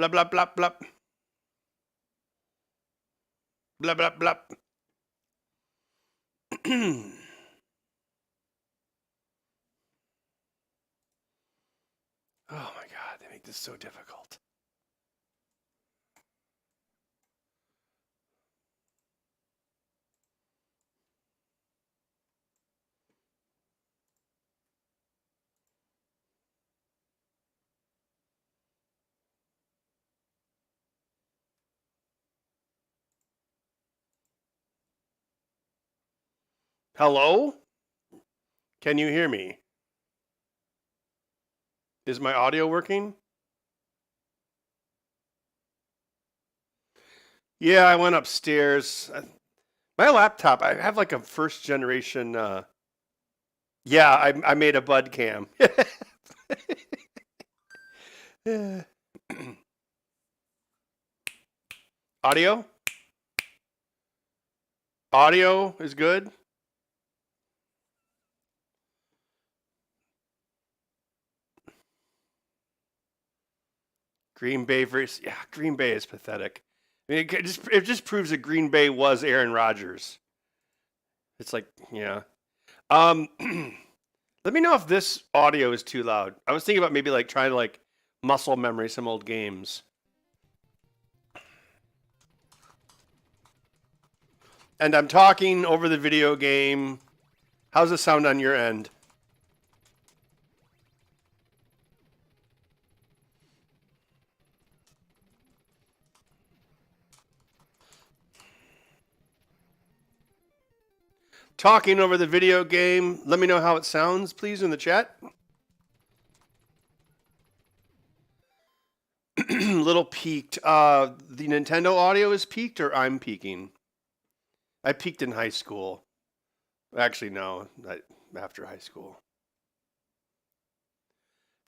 Blah, blah, blah, blah. Blah, blah, blah. Oh my God, they make this so difficult. Hello? Can you hear me? Is my audio working? Yeah, I went upstairs. My laptop, I have like a first generation. Yeah, I made a bud cam. Audio? Audio is good. Green Bay versus, yeah, Green Bay is pathetic. I mean, it just proves that Green Bay was Aaron Rodgers. It's like, yeah. Let me know if this audio is too loud. I was thinking about maybe like trying to like muscle memory some old games. And I'm talking over the video game. How's it sound on your end? Talking over the video game. Let me know how it sounds, please, in the chat. Little peaked. The Nintendo audio is peaked, or I'm peaking? I peaked in high school. Actually, no, after high school.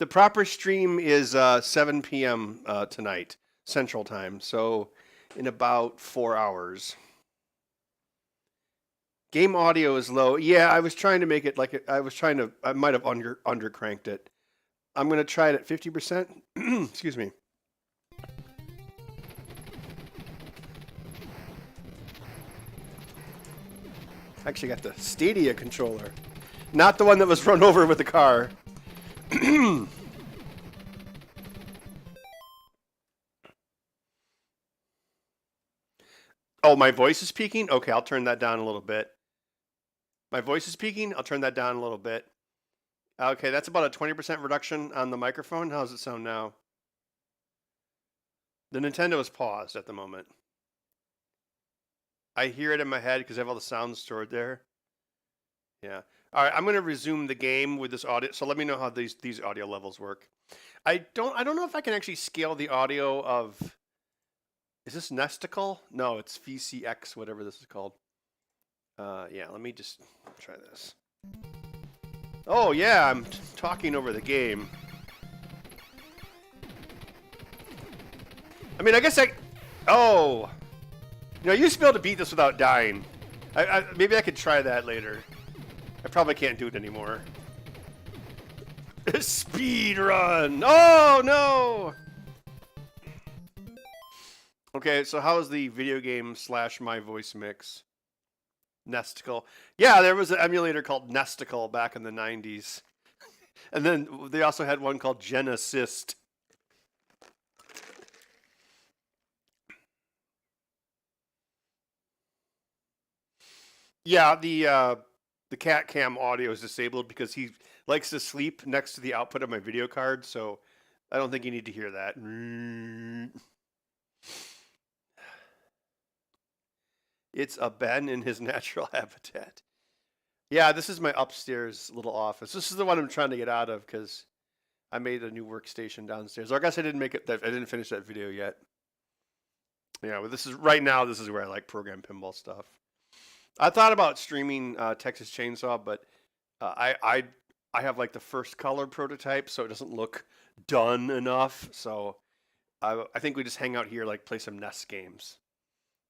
The proper stream is 7 p.m. Tonight, Central Time. So in about 4 hours. Game audio is low. Yeah, I was trying to make it like I might have under cranked it. I'm gonna try it at 50%. Excuse me. I actually got the Stadia controller, not the one that was run over with the car. Oh, my voice is peaking? Okay, I'll turn that down a little bit. My voice is peaking? I'll turn that down a little bit. Okay, that's about a 20% reduction on the microphone. How does it sound now? The Nintendo is paused at the moment. I hear it in my head because I have all the sounds stored there. Yeah. All right, I'm going to resume the game with this audio. So let me know how these audio levels work. I don't know if I can actually scale the audio of. Is this Nesticle? No, it's VCX, whatever this is called. Yeah, let me just try this. Oh yeah, I'm talking over the game. I mean, I guess oh, you know, I used to be able to beat this without dying. Maybe I could try that later. I probably can't do it anymore. Speed run! Oh no! Okay, so how is the video game / my voice mix? Nesticle. Yeah, there was an emulator called Nesticle back in the 90s. And then they also had one called Genesis. Yeah, the cat cam audio is disabled because he likes to sleep next to the output of my video card, so I don't think you need to hear that. It's a Ben in his natural habitat. Yeah, this is my upstairs little office. This is the one I'm trying to get out of because I made a new workstation downstairs. Or I guess I didn't make it. I didn't finish that video yet. Yeah, but this is right now. This is where I like program pinball stuff. I thought about streaming Texas Chainsaw, but I have like the first color prototype, so it doesn't look done enough. So I think we just hang out here, like play some NES games.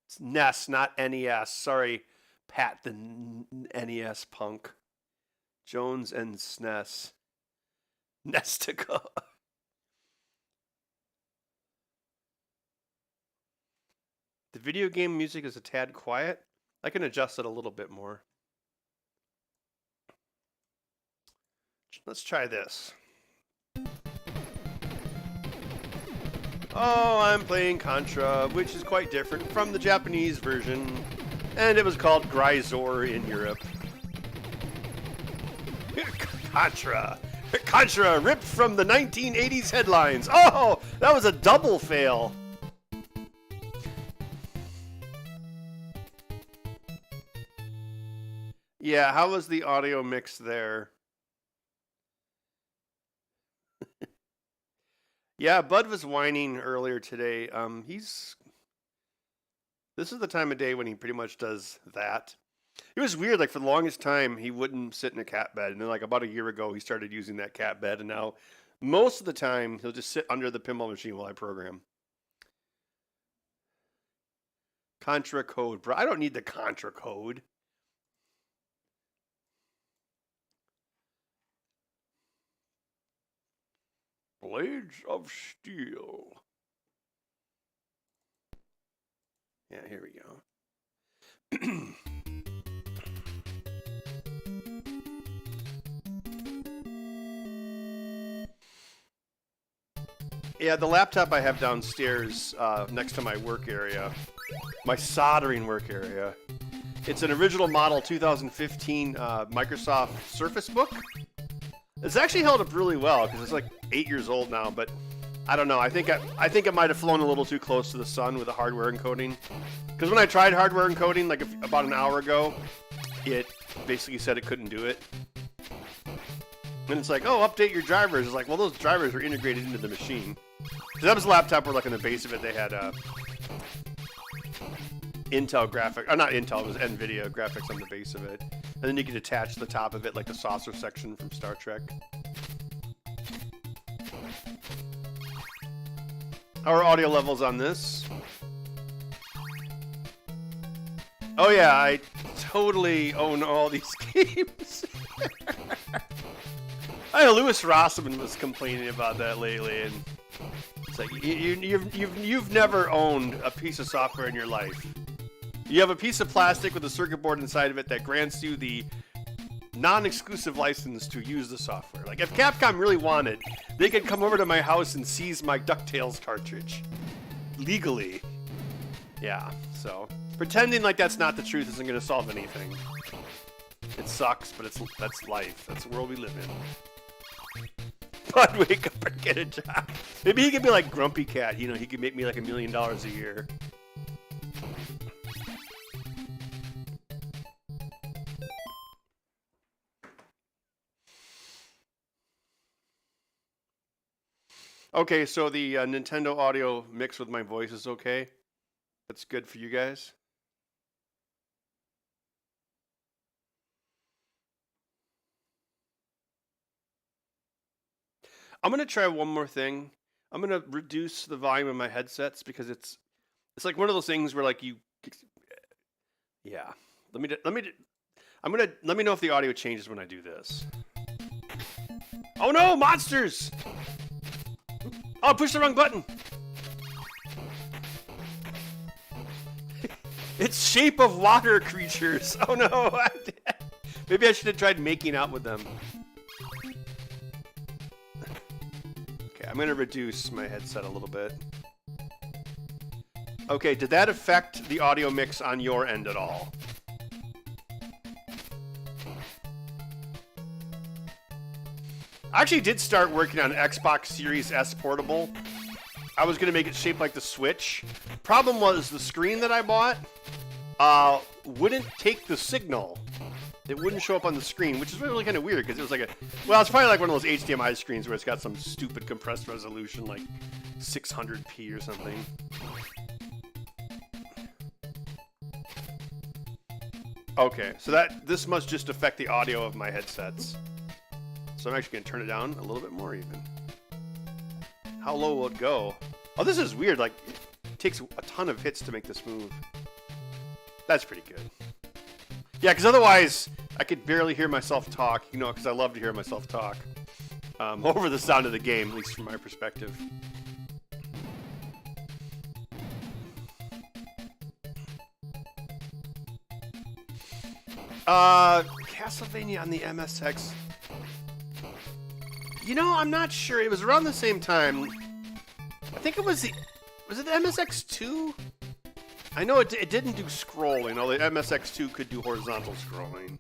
It's NES, not NES. Sorry, Pat, the NES punk. Jones and SNES. Nestica. The video game music is a tad quiet. I can adjust it a little bit more. Let's try this. Oh, I'm playing Contra, which is quite different from the Japanese version, and it was called Grisor in Europe. Contra! Contra ripped from the 1980s headlines. Oh, that was a double fail. Yeah, how was the audio mix there? Yeah, Bud was whining earlier today. This is the time of day when he pretty much does that. It was weird, like for the longest time, he wouldn't sit in a cat bed. And then like about a year ago, he started using that cat bed. And now most of the time, he'll just sit under the pinball machine while I program. Contra code, bro. I don't need the Contra code. Blades of Steel. Yeah, here we go. Yeah, the laptop I have downstairs next to my work area, my soldering work area, it's an original model 2015 Microsoft Surface Book. It's actually held up really well because it's like 8 years old now, but I don't know. I think it might have flown a little too close to the sun with the hardware encoding. Because when I tried hardware encoding like about an hour ago, it basically said it couldn't do it. And it's like, oh, update your drivers. It's like, well, those drivers are integrated into the machine. Because that was a laptop where, like, in the base of it, they had Intel graphic, or not Intel, it was NVIDIA graphics on the base of it. And then you could attach the top of it, like the saucer section from Star Trek. Our audio levels on this. Oh yeah, I totally own all these games. I know Louis Rossman was complaining about that lately, and it's like you've never owned a piece of software in your life. You have a piece of plastic with a circuit board inside of it that grants you the non-exclusive license to use the software. Like, if Capcom really wanted, they could come over to my house and seize my DuckTales cartridge. Legally. Yeah, so pretending like that's not the truth isn't going to solve anything. It sucks, but that's life. That's the world we live in. Bud, wake up and get a job. Maybe he could be like Grumpy Cat. You know, he could make me like $1 million a year. Okay, so the Nintendo audio mixed with my voice is okay. That's good for you guys. I'm gonna try one more thing. I'm gonna reduce the volume of my headsets because it's like one of those things where like you, yeah. Let me know if the audio changes when I do this. Oh no, monsters! Oh, I pushed the wrong button. It's Shape of Water creatures. Oh no. Maybe I should have tried making out with them. Okay, I'm going to reduce my headset a little bit. Okay, did that affect the audio mix on your end at all? I actually did start working on Xbox Series S Portable. I was going to make it shaped like the Switch. Problem was the screen that I bought wouldn't take the signal. It wouldn't show up on the screen, which is really kind of weird because it was like well, it's probably like one of those HDMI screens where it's got some stupid compressed resolution like 600p or something. Okay, so this must just affect the audio of my headsets. So I'm actually going to turn it down a little bit more even. How low will it go? Oh, this is weird. Like, it takes a ton of hits to make this move. That's pretty good. Yeah, because otherwise, I could barely hear myself talk, you know, because I love to hear myself talk. Over the sound of the game, at least from my perspective. Castlevania on the MSX. You know, I'm not sure. It was around the same time. I think it was was it the MSX2? I know it didn't do scrolling, although the MSX2 could do horizontal scrolling.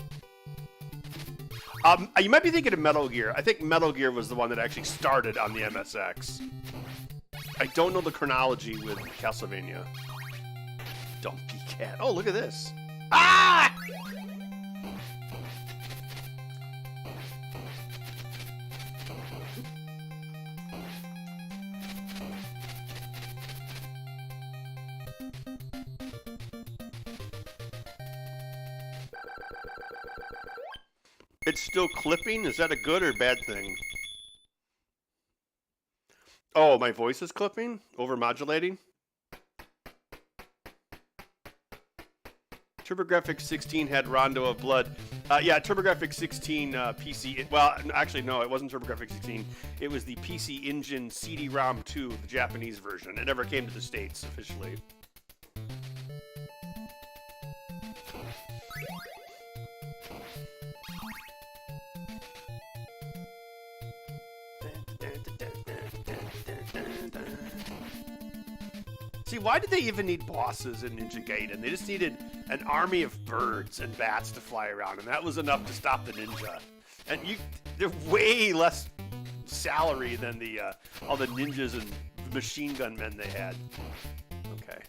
You might be thinking of Metal Gear. I think Metal Gear was the one that actually started on the MSX. I don't know the chronology with Castlevania. Donkey Cat. Oh, look at this. Ah! It's still clipping? Is that a good or bad thing? Oh, my voice is clipping? Overmodulating? TurboGrafx 16 had Rondo of Blood. Yeah, TurboGrafx 16 PC... Well, actually, no, it wasn't TurboGrafx 16. It was the PC Engine CD-ROM 2, the Japanese version. It never came to the States officially. See, why did they even need bosses in Ninja Gaiden? They just needed an army of birds and bats to fly around, and that was enough to stop the ninja. And they're way less salary than the all the ninjas and machine gun men they had. Okay.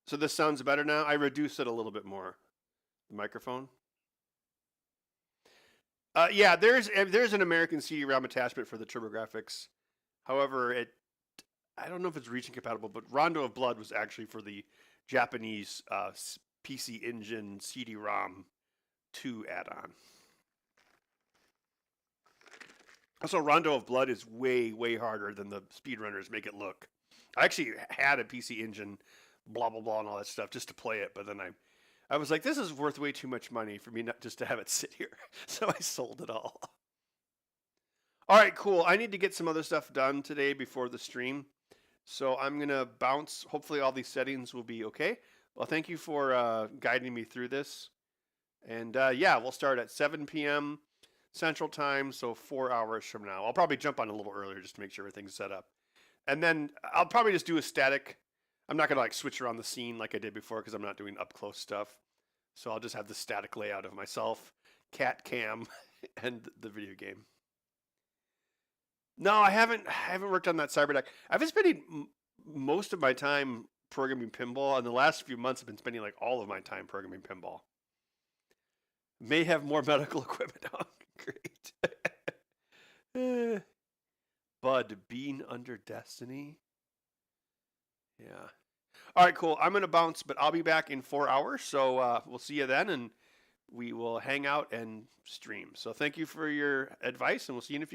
So this sounds better now? I reduced it a little bit more. The microphone? Yeah, there's an American CD-ROM attachment for the TurboGrafx. However, I don't know if it's region compatible, but Rondo of Blood was actually for the Japanese PC Engine CD-ROM 2 add-on. Also, Rondo of Blood is way, way harder than the speedrunners make it look. I actually had a PC Engine, blah, blah, blah, and all that stuff just to play it, but then I was like, this is worth way too much money for me not just to have it sit here. So I sold it all. All right, cool. I need to get some other stuff done today before the stream. So I'm going to bounce. Hopefully all these settings will be okay. Well, thank you for guiding me through this. And yeah, we'll start at 7 p.m. Central Time, so 4 hours from now. I'll probably jump on a little earlier just to make sure everything's set up. And then I'll probably just do a static. I'm not going to like switch around the scene like I did before because I'm not doing up-close stuff. So I'll just have the static layout of myself, cat cam, and the video game. No, I haven't worked on that Cyberdeck. I've been spending most of my time programming pinball, and the last few months I've been spending like all of my time programming pinball. May have more medical equipment. Oh, great. Bud, Being Under Destiny. Yeah. All right, cool. I'm going to bounce, but I'll be back in 4 hours, so we'll see you then, and we will hang out and stream. So thank you for your advice, and we'll see you in a few.